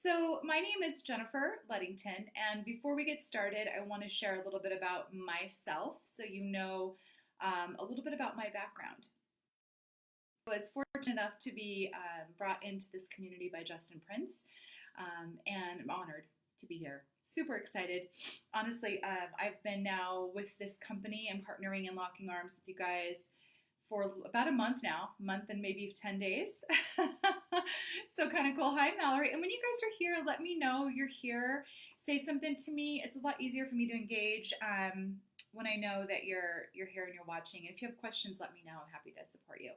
So, my name is Jennifer Luddington, and before we get started, I want to share a little bit about myself so you know a little bit about my background. I was fortunate enough to be brought into this community by Justin Prince, and I'm honored to be here. Super excited. Honestly, I've been now with this company and partnering and locking arms with you guys for about a month now, a month and maybe 10 days. So kind of cool. Hi, Mallory. And when you guys are here, let me know you're here. Say something to me. It's a lot easier for me to engage when I know that you're here and you're watching. And if you have questions, let me know. I'm happy to support you.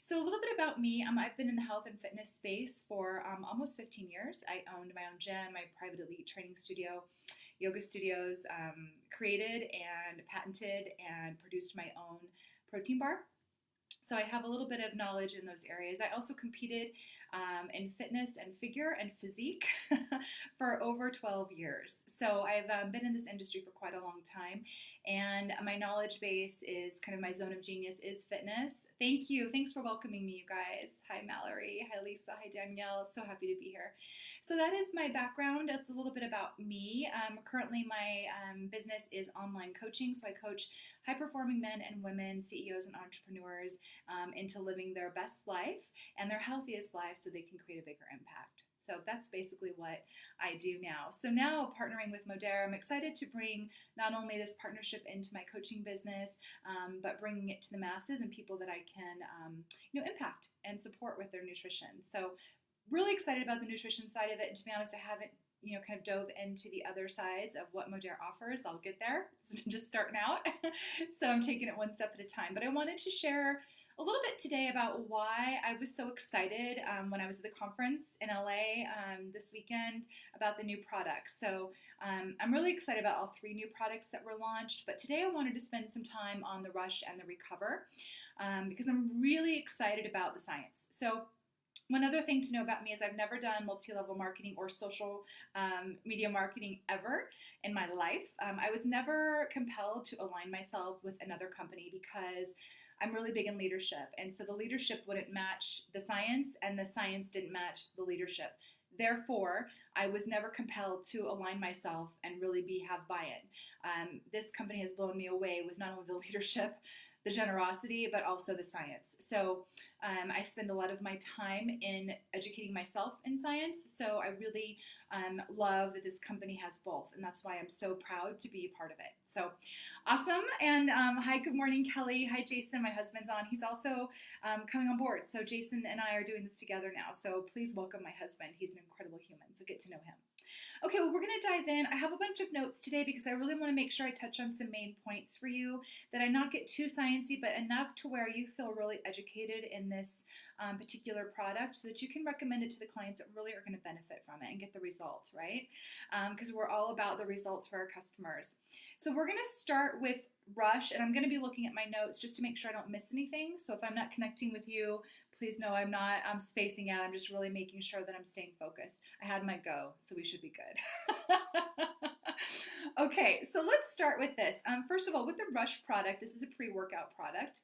So a little bit about me. I've been in the health and fitness space for almost 15 years. I owned my own gym, my private elite training studio, yoga studios, created and patented and produced my own protein bar. So I have a little bit of knowledge in those areas. I also competed in fitness and figure and physique for over 12 years. So I've been in this industry for quite a long time, and my knowledge base is kind of my zone of genius is fitness. Thank you. Thanks for welcoming me, you guys. Hi, Mallory. Hi, Lisa. Hi, Danielle. So happy to be here. So that is my background. That's a little bit about me. Currently, my business is online coaching. So I coach high-performing men and women, CEOs and entrepreneurs into living their best life and their healthiest life so they can create a bigger impact. So that's basically what I do now. So now partnering with Modera, I'm excited to bring not only this partnership into my coaching business, but bringing it to the masses and people that I can impact and support with their nutrition. So really excited about the nutrition side of it. And to be honest, I haven't kind of dove into the other sides of what Modera offers. I'll get there. It's just starting out. So I'm taking it one step at a time. But I wanted to share a little bit today about why I was so excited when I was at the conference in LA this weekend about the new products. So I'm really excited about all three new products that were launched. But today I wanted to spend some time on the Rush and the Recover because I'm really excited about the science. So one other thing to know about me is I've never done multi-level marketing or social media marketing ever in my life. I was never compelled to align myself with another company because I'm really big in leadership. And so the leadership wouldn't match the science and the science didn't match the leadership. Therefore, I was never compelled to align myself and really have buy-in. This company has blown me away with not only the leadership, the generosity, but also the science. So I spend a lot of my time in educating myself in science. So I really love that this company has both. And that's why I'm so proud to be a part of it. So awesome. And hi, good morning, Kelly. Hi, Jason. My husband's on. He's also coming on board. So Jason and I are doing this together now. So please welcome my husband. He's an incredible human. So get to know him. Okay, well, we're going to dive in. I have a bunch of notes today because I really want to make sure I touch on some main points for you, that I not get too sciencey, but enough to where you feel really educated in this particular product so that you can recommend it to the clients that really are going to benefit from it and get the results, right? Because we're all about the results for our customers. So we're going to start with Rush, and I'm going to be looking at my notes just to make sure I don't miss anything. So if I'm not connecting with you, please know I'm spacing out. I'm just really making sure that I'm staying focused. I had my go, so we should be good. Okay, so let's start with this. First of all, with the Rush product, this is a pre-workout product.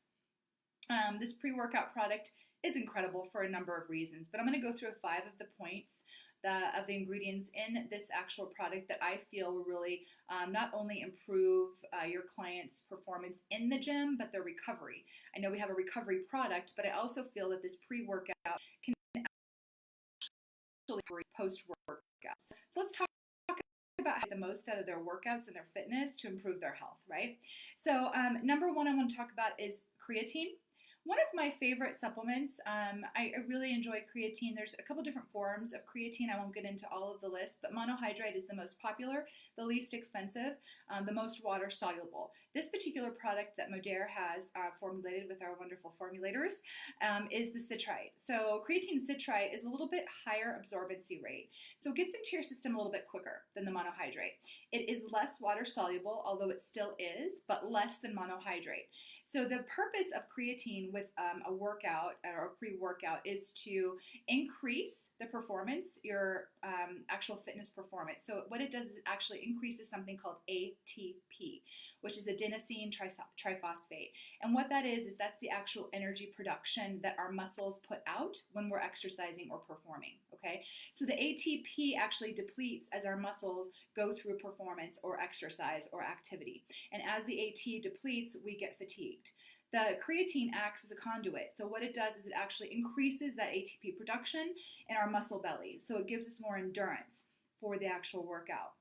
This pre-workout product is incredible for a number of reasons, but I'm going to go through 5 of the points of the ingredients in this actual product that I feel will really not only improve your client's performance in the gym, but their recovery. I know we have a recovery product, but I also feel that this pre-workout can actually post-workout. So let's talk about how to get the most out of their workouts and their fitness to improve their health, right? So number one I want to talk about is creatine. One of my favorite supplements, I really enjoy creatine. There's a couple different forms of creatine. I won't get into all of the list, but monohydrate is the most popular, the least expensive, the most water soluble. This particular product that Modera has formulated with our wonderful formulators is the citrite. So creatine citrite is a little bit higher absorbency rate. So it gets into your system a little bit quicker than the monohydrate. It is less water soluble, although it still is, but less than monohydrate. So the purpose of creatine with a workout or a pre-workout is to increase the performance, your actual fitness performance. So what it does is it actually increases something called ATP, which is adenosine triphosphate. And what that is that's the actual energy production that our muscles put out when we're exercising or performing, okay? So the ATP actually depletes as our muscles go through performance or exercise or activity. And as the AT depletes, we get fatigued. The creatine acts as a conduit. So what it does is it actually increases that ATP production in our muscle belly. So it gives us more endurance for the actual workout.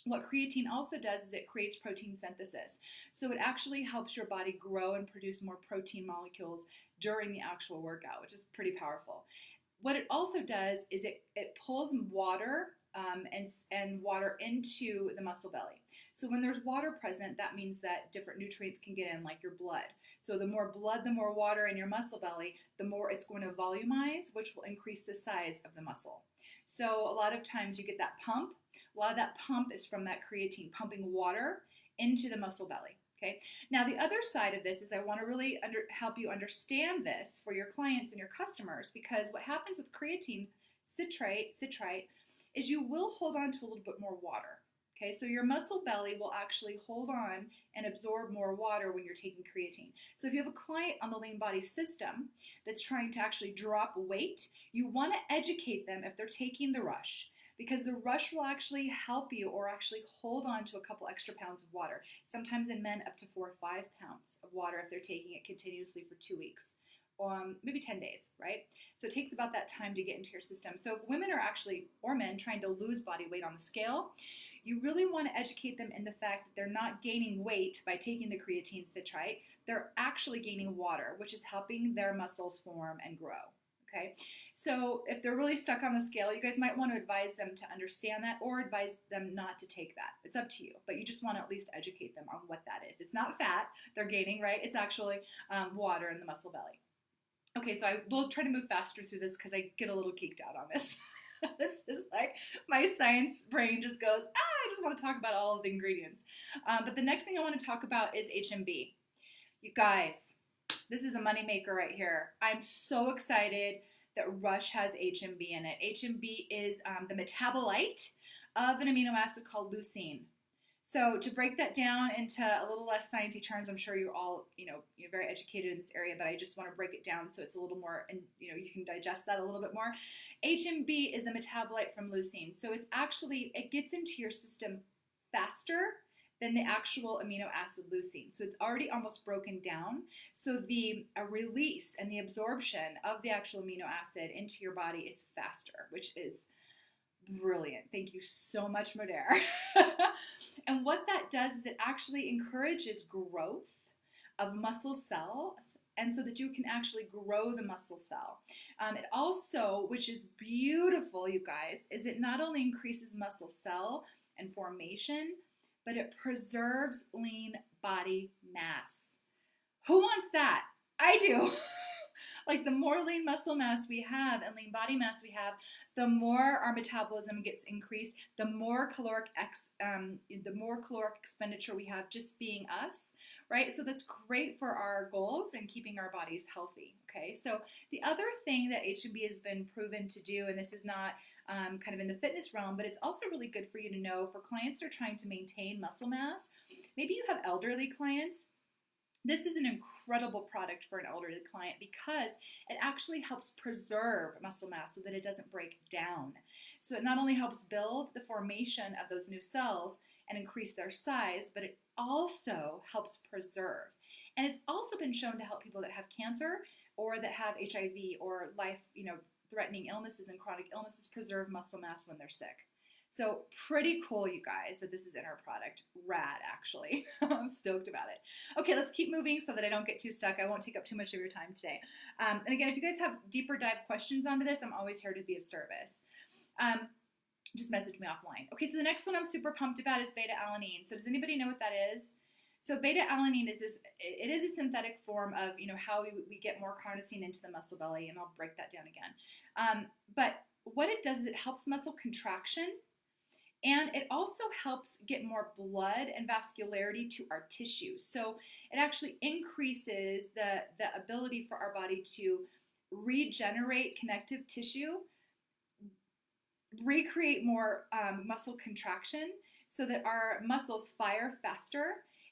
What creatine also does is it creates protein synthesis. So it actually helps your body grow and produce more protein molecules during the actual workout, which is pretty powerful. What it also does is it pulls water and water into the muscle belly. So when there's water present, that means that different nutrients can get in, like your blood. So the more blood, the more water in your muscle belly, the more it's going to volumize, which will increase the size of the muscle. So a lot of times you get that pump. A lot of that pump is from that creatine pumping water into the muscle belly. Okay. Now the other side of this is I want to really help you understand this for your clients and your customers, because what happens with creatine citrate is you will hold on to a little bit more water. Okay, so your muscle belly will actually hold on and absorb more water when you're taking creatine. So if you have a client on the Lean Body System that's trying to actually drop weight, you want to educate them if they're taking the Rush, because the Rush will actually help you or actually hold on to a couple extra pounds of water. Sometimes in men up to 4 or 5 pounds of water if they're taking it continuously for 2 weeks. Maybe 10 days, right? So it takes about that time to get into your system. So if women are actually, or men, trying to lose body weight on the scale, you really want to educate them in the fact that they're not gaining weight by taking the creatine citrate. They're actually gaining water, which is helping their muscles form and grow. Okay, so if they're really stuck on the scale, you guys might want to advise them to understand that or advise them not to take that. It's up to you, but you just want to at least educate them on what that is. It's not fat they're gaining, right? It's actually water in the muscle belly. Okay, so I will try to move faster through this because I get a little geeked out on this. This is like my science brain just goes, I just want to talk about all of the ingredients. But the next thing I want to talk about is HMB. You guys, this is the moneymaker right here. I'm so excited that Rush has HMB in it. HMB is the metabolite of an amino acid called leucine. So to break that down into a little less sciencey terms, I'm sure you're all, you're very educated in this area, but I just want to break it down so it's a little more, and you can digest that a little bit more. HMB is the metabolite from leucine. So it's actually, it gets into your system faster than the actual amino acid leucine. So it's already almost broken down. So the release and the absorption of the actual amino acid into your body is faster, which is brilliant. Thank you so much, Modair. And what that does is it actually encourages growth of muscle cells, and so that you can actually grow the muscle cell. It also, which is beautiful, you guys, is it not only increases muscle cell and formation, but it preserves lean body mass. Who wants that? I do. Like the more lean muscle mass we have and lean body mass we have, the more our metabolism gets increased, the more caloric expenditure we have just being us, right? So that's great for our goals and keeping our bodies healthy, okay? So the other thing that HMB has been proven to do, and this is not kind of in the fitness realm, but it's also really good for you to know for clients that are trying to maintain muscle mass. Maybe you have elderly clients. This is an incredible product for an elderly client because it actually helps preserve muscle mass so that it doesn't break down. So it not only helps build the formation of those new cells and increase their size, but it also helps preserve. And it's also been shown to help people that have cancer or that have HIV or life-threatening illnesses and chronic illnesses preserve muscle mass when they're sick. So pretty cool, you guys, that this is in our product. Rad, actually. I'm stoked about it. Okay, let's keep moving so that I don't get too stuck. I won't take up too much of your time today. And again, if you guys have deeper dive questions onto this, I'm always here to be of service. Just message me offline. Okay, so the next one I'm super pumped about is beta-alanine. So does anybody know what that is? So beta-alanine is it is a synthetic form of, how we get more carnosine into the muscle belly, and I'll break that down again. But what it does is it helps muscle contraction. And it also helps get more blood and vascularity to our tissue. So it actually increases the ability for our body to regenerate connective tissue, recreate more muscle contraction so that our muscles fire faster.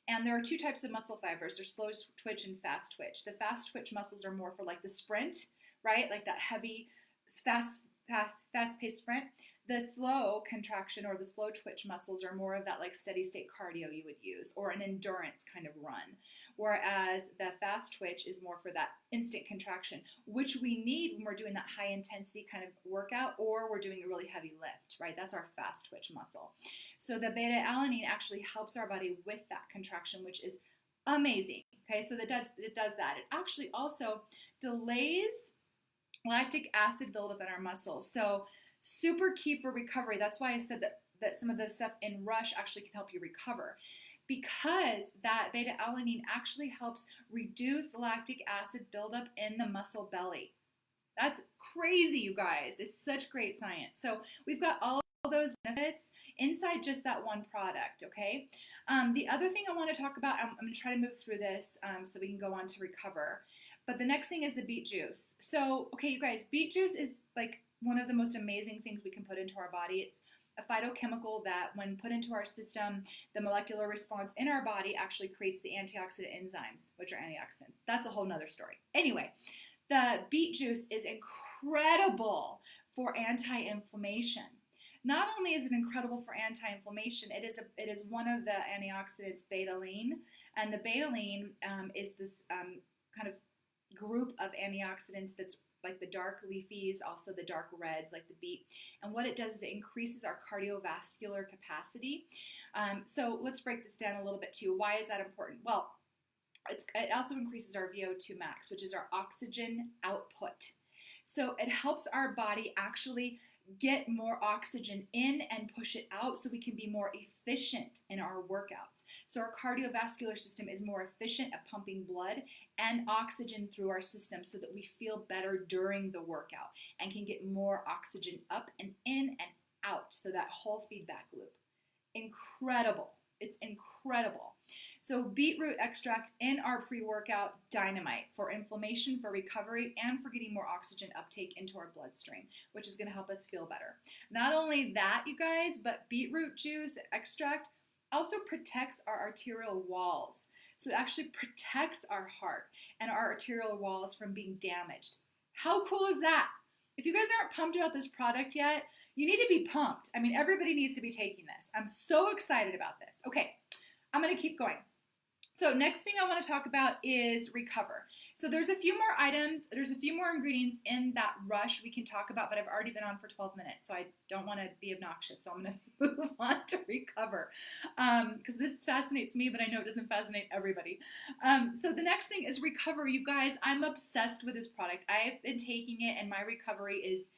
And there are two types of muscle fibers. There's slow twitch and fast twitch. The fast twitch muscles are more for like the sprint, right? Like that heavy, fast-paced sprint. The slow contraction or the slow twitch muscles are more of that like steady state cardio you would use, or an endurance kind of run. Whereas the fast twitch is more for that instant contraction, which we need when we're doing that high intensity kind of workout, or we're doing a really heavy lift, right? That's our fast twitch muscle. So the beta alanine actually helps our body with that contraction, which is amazing. Okay, so it does that. It actually also delays lactic acid buildup in our muscles. So super key for recovery. That's why I said that some of the stuff in Rush actually can help you recover, because that beta alanine actually helps reduce lactic acid buildup in the muscle belly. That's crazy, you guys. It's such great science. So we've got all those benefits inside just that one product, okay? The other thing I want to talk about, I'm going to try to move through this so we can go on to recover. But the next thing is the beet juice. So, okay, you guys, beet juice is like one of the most amazing things we can put into our body. It's a phytochemical that when put into our system, the molecular response in our body actually creates the antioxidant enzymes, which are antioxidants. That's a whole nother story. Anyway, the beet juice is incredible for anti-inflammation. Not only is it incredible for anti-inflammation, it is one of the antioxidants, betaline, and the betaline is this kind of group of antioxidants that's like the dark leafies, also the dark reds like the beet. And what it does is it increases our cardiovascular capacity. So let's break this down a little bit too. Why is that important? Well, it also increases our VO2 max, which is our oxygen output. So it helps our body actually get more oxygen in and push it out so we can be more efficient in our workouts. So our cardiovascular system is more efficient at pumping blood and oxygen through our system so that we feel better during the workout and can get more oxygen up and in and out. So that whole feedback loop. Incredible. It's incredible. So beetroot extract in our pre-workout, dynamite for inflammation, for recovery, and for getting more oxygen uptake into our bloodstream, which is going to help us feel better. Not only that, you guys, but beetroot juice extract also protects our arterial walls. So it actually protects our heart and our arterial walls from being damaged. How cool is that? If you guys aren't pumped about this product yet, you need to be pumped. I mean, everybody needs to be taking this. I'm so excited about this. Okay, I'm going to keep going. So next thing I want to talk about is recover. So there's a few more items, there's a few more ingredients in that Rush we can talk about, but I've already been on for 12 minutes, so I don't want to be obnoxious. So I'm going to move on to recover because this fascinates me, but I know it doesn't fascinate everybody. So the next thing is recover. You guys, I'm obsessed with this product. I've been taking it and my recovery is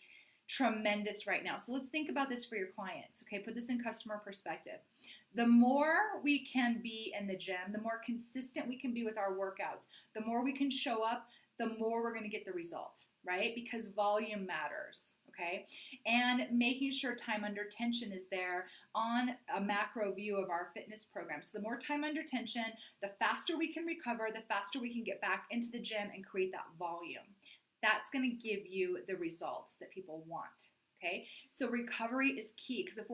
tremendous right now. So let's think about this for your clients. Okay, put this in customer perspective. The more we can be in the gym, the more consistent we can be with our workouts, the more we can show up, the more we're going to get the result, right? Because volume matters, okay? And making sure time under tension is there on a macro view of our fitness program. So the more time under tension, the faster we can recover, the faster we can get back into the gym and create that volume. That's going to give you the results that people want. Okay, so recovery is key because if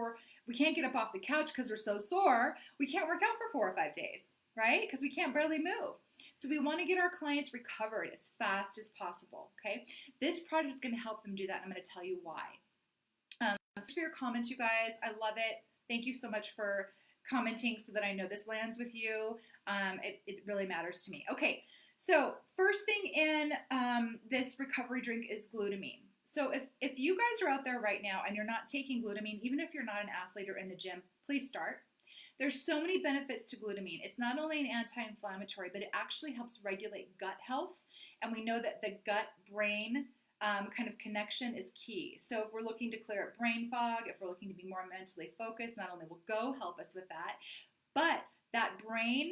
we can't get up off the couch because we're so sore, we can't work out for 4 or 5 days, right? Because we can't barely move. So we want to get our clients recovered as fast as possible. Okay, this product is going to help them do that, and I'm going to tell you why. Thanks for your comments, you guys. I love it. Thank you so much for commenting so that I know this lands with you. It really matters to me. Okay. So first thing in this recovery drink is glutamine. So if you guys are out there right now and you're not taking glutamine, even if you're not an athlete or in the gym, please start. There's so many benefits to glutamine. It's not only an anti-inflammatory, but it actually helps regulate gut health. And we know that the gut-brain kind of connection is key. So if we're looking to clear up brain fog, if we're looking to be more mentally focused, not only will Go help us with that, but that brain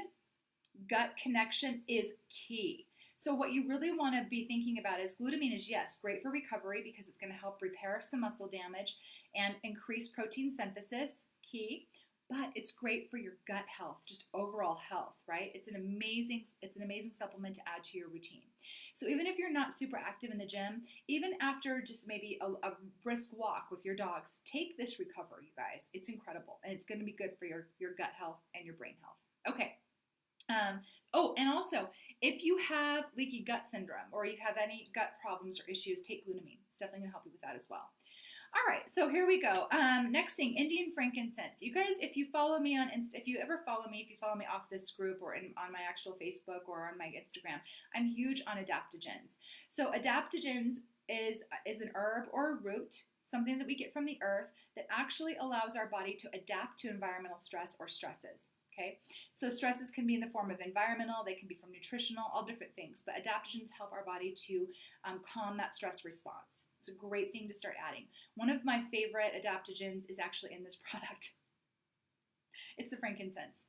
gut connection is key. So what you really want to be thinking about is glutamine is, yes, great for recovery because it's going to help repair some muscle damage and increase protein synthesis, key, but it's great for your gut health, just overall health, right? It's an amazing supplement to add to your routine. So even if you're not super active in the gym, even after just maybe a brisk walk with your dogs, take this Recover, you guys. It's incredible, and it's going to be good for your gut health and your brain health. Okay. And also, if you have leaky gut syndrome or you have any gut problems or issues, take glutamine. It's definitely going to help you with that as well. All right, so here we go. Next thing, Indian frankincense. You guys, if you follow me on Insta, if you follow me off this group or on my actual Facebook or on my Instagram, I'm huge on adaptogens. So adaptogens is an herb or a root, something that we get from the earth that actually allows our body to adapt to environmental stress or stresses. Okay, so stresses can be in the form of environmental, they can be from nutritional, all different things, but adaptogens help our body to calm that stress response. It's a great thing to start adding. One of my favorite adaptogens is actually in this product. It's the frankincense.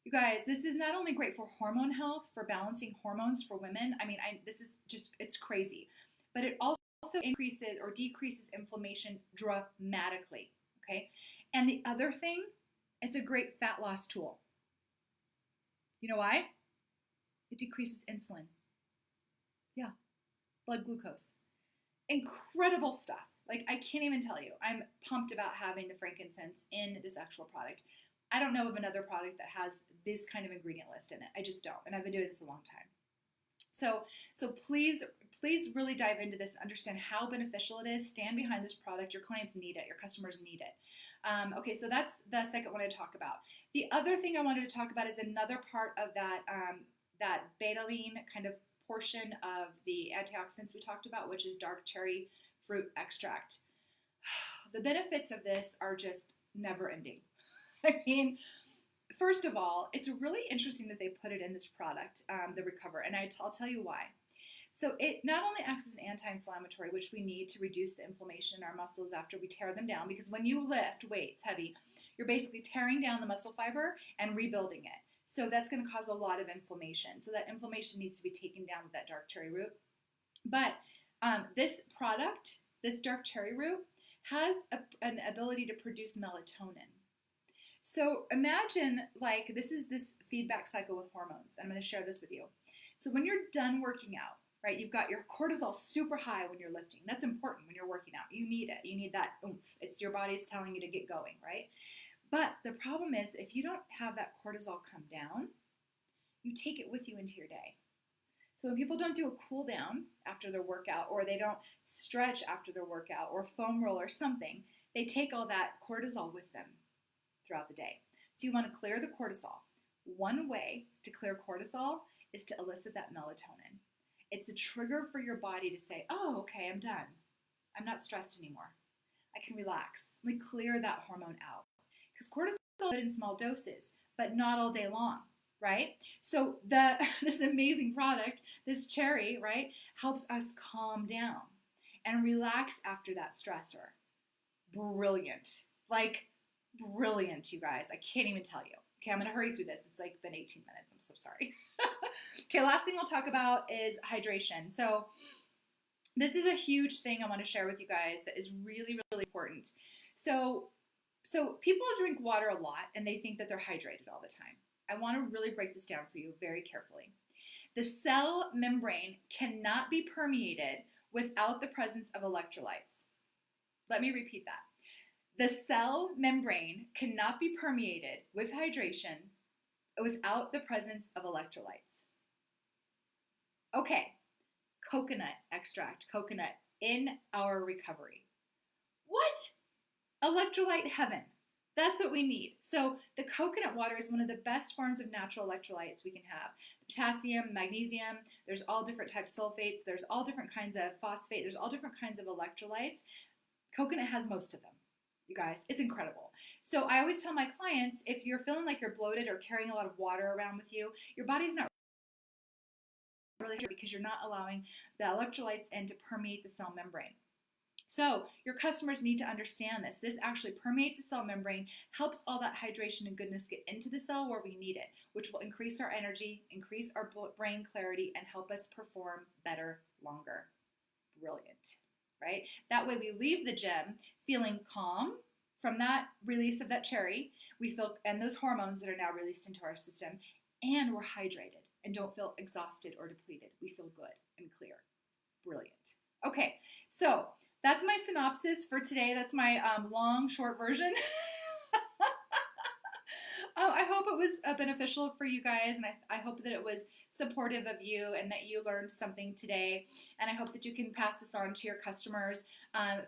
You guys, this is not only great for hormone health, for balancing hormones for women. I mean, this is just, it's crazy, but it also increases or decreases inflammation dramatically. Okay, and the other thing, it's a great fat loss tool. You know why? It decreases insulin. Yeah, blood glucose. Incredible stuff. Like, I can't even tell you. I'm pumped about having the frankincense in this actual product. I don't know of another product that has this kind of ingredient list in it. I just don't. And I've been doing this a long time. So please really dive into this and understand how beneficial it is. Stand behind this product. Your clients need it. Your customers need it. Okay, so that's the second one I talk about. The other thing I wanted to talk about is another part of that betaline kind of portion of the antioxidants we talked about, which is dark cherry fruit extract. The benefits of this are just never ending. I mean, first of all, it's really interesting that they put it in this product, the Recover, and I'll tell you why. So it not only acts as an anti-inflammatory, which we need to reduce the inflammation in our muscles after we tear them down, because when you lift weights heavy, you're basically tearing down the muscle fiber and rebuilding it. So that's going to cause a lot of inflammation. So that inflammation needs to be taken down with that dark cherry root. But this product, this dark cherry root, has an ability to produce melatonin. So imagine, like, this is this feedback cycle with hormones. I'm going to share this with you. So when you're done working out, right, you've got your cortisol super high when you're lifting. That's important when you're working out. You need it. You need that oomph. It's your body's telling you to get going, right? But the problem is, if you don't have that cortisol come down, you take it with you into your day. So when people don't do a cool down after their workout, or they don't stretch after their workout, or foam roll or something, they take all that cortisol with them throughout the day. So you want to clear the cortisol. One way to clear cortisol is to elicit that melatonin. It's a trigger for your body to say, oh, okay, I'm done. I'm not stressed anymore. I can relax. Let me clear that hormone out. Because cortisol is good in small doses, but not all day long, right? So this amazing product, this cherry, right, helps us calm down and relax after that stressor. Brilliant. Like, brilliant, you guys. I can't even tell you. Okay, I'm going to hurry through this. It's like been 18 minutes. I'm so sorry. Okay, last thing I'll talk about is hydration. So this is a huge thing I want to share with you guys that is really, really important. So people drink water a lot and they think that they're hydrated all the time. I want to really break this down for you very carefully. The cell membrane cannot be permeated without the presence of electrolytes. Let me repeat that. The cell membrane cannot be permeated with hydration without the presence of electrolytes. Okay, coconut extract, coconut in our recovery. What? Electrolyte heaven. That's what we need. So the coconut water is one of the best forms of natural electrolytes we can have. Potassium, magnesium, there's all different types of sulfates, there's all different kinds of phosphate, there's all different kinds of electrolytes. Coconut has most of them. You guys, it's incredible. So I always tell my clients, if you're feeling like you're bloated or carrying a lot of water around with you, your body's not really here because you're not allowing the electrolytes in to permeate the cell membrane. So your customers need to understand this. This actually permeates the cell membrane, helps all that hydration and goodness get into the cell where we need it, which will increase our energy, increase our brain clarity, and help us perform better, longer. Brilliant, right? That way we leave the gym feeling calm, from that release of that cherry, we feel, and those hormones that are now released into our system, and we're hydrated and don't feel exhausted or depleted. We feel good and clear. Brilliant. Okay, so that's my synopsis for today. That's my long, short version. I hope it was beneficial for you guys, and I hope that it was supportive of you and that you learned something today, and I hope that you can pass this on to your customers.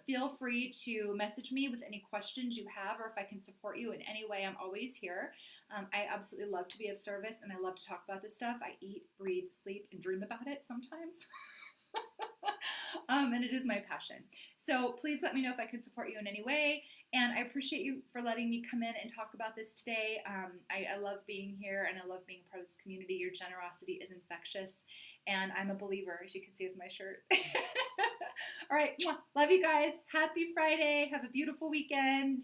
Feel free to message me with any questions you have, or if I can support you in any way, I'm always here. I absolutely love to be of service, and I love to talk about this stuff. I eat, breathe, sleep, and dream about it sometimes. And it is my passion. So please let me know if I can support you in any way. And I appreciate you for letting me come in and talk about this today. I love being here, and I love being part of this community. Your generosity is infectious, and I'm a believer, as you can see with my shirt. All right. Love you guys. Happy Friday. Have a beautiful weekend.